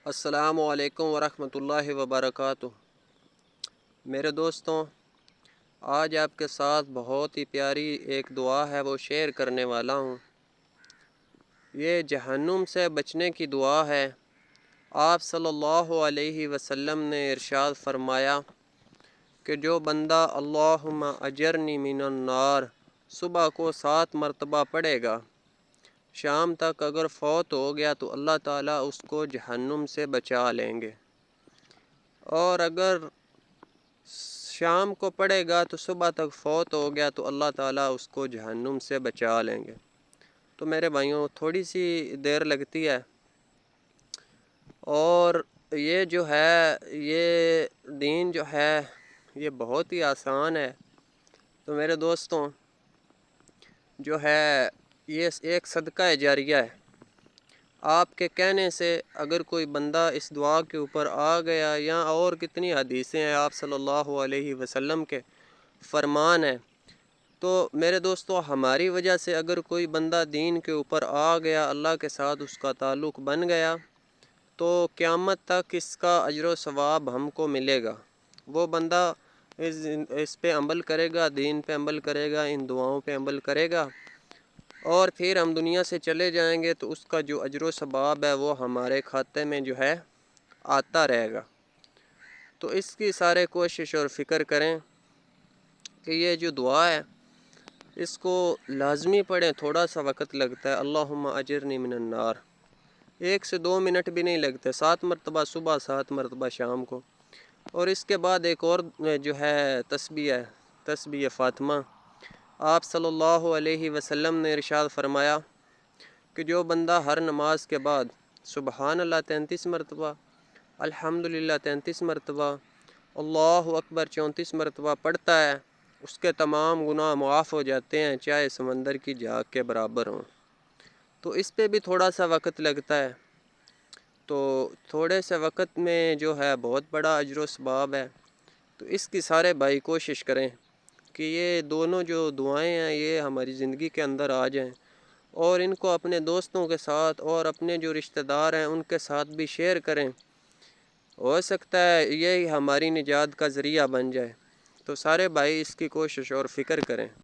السلام علیکم ورحمۃ اللہ وبرکاتہ۔ میرے دوستوں، آج آپ کے ساتھ بہت ہی پیاری ایک دعا ہے وہ شیئر کرنے والا ہوں۔ یہ جہنم سے بچنے کی دعا ہے۔ آپ صلی اللہ علیہ وسلم نے ارشاد فرمایا کہ جو بندہ اللہم اجرنی من النار صبح کو 7 مرتبہ پڑھے گا، شام تک اگر فوت ہو گیا تو اللہ تعالیٰ اس کو جہنم سے بچا لیں گے، اور اگر شام کو پڑھے گا تو صبح تک فوت ہو گیا تو اللہ تعالیٰ اس کو جہنم سے بچا لیں گے۔ تو میرے بھائیوں، تھوڑی سی دیر لگتی ہے، اور یہ جو ہے یہ دین جو ہے یہ بہت ہی آسان ہے۔ تو میرے دوستوں، جو ہے یہ ایک صدقہ جاریہ ہے۔ آپ کے کہنے سے اگر کوئی بندہ اس دعا کے اوپر آ گیا، یا اور کتنی حدیثیں ہیں آپ صلی اللہ علیہ وسلم کے فرمان ہیں، تو میرے دوستو ہماری وجہ سے اگر کوئی بندہ دین کے اوپر آ گیا، اللہ کے ساتھ اس کا تعلق بن گیا، تو قیامت تک اس کا اجر و ثواب ہم کو ملے گا۔ وہ بندہ اس پہ عمل کرے گا، دین پہ عمل کرے گا، ان دعاؤں پہ عمل کرے گا، اور پھر ہم دنیا سے چلے جائیں گے تو اس کا جو اجر و ثواب ہے وہ ہمارے کھاتے میں جو ہے آتا رہے گا۔ تو اس کی سارے کوشش اور فکر کریں کہ یہ جو دعا ہے اس کو لازمی پڑھیں۔ تھوڑا سا وقت لگتا ہے، اللہم اجرنی من النار، 1 سے 2 منٹ بھی نہیں لگتے، 7 مرتبہ صبح، 7 مرتبہ شام کو۔ اور اس کے بعد ایک اور جو ہے تسبیح ہے، تسبیح فاطمہ۔ آپ صلی اللہ علیہ وسلم نے ارشاد فرمایا کہ جو بندہ ہر نماز کے بعد سبحان اللہ 33 مرتبہ، الحمدللہ 33 مرتبہ، اللہ اکبر 34 مرتبہ پڑھتا ہے، اس کے تمام گناہ معاف ہو جاتے ہیں، چاہے سمندر کی جھاگ کے برابر ہوں۔ تو اس پہ بھی تھوڑا سا وقت لگتا ہے، تو تھوڑے سے وقت میں جو ہے بہت بڑا اجر و ثواب ہے۔ تو اس کی سارے بھائی کوشش کریں کہ یہ دونوں جو دعائیں ہیں یہ ہماری زندگی کے اندر آ جائیں، اور ان کو اپنے دوستوں کے ساتھ اور اپنے جو رشتہ دار ہیں ان کے ساتھ بھی شیئر کریں۔ ہو سکتا ہے یہی ہماری نجات کا ذریعہ بن جائے۔ تو سارے بھائی اس کی کوشش اور فکر کریں۔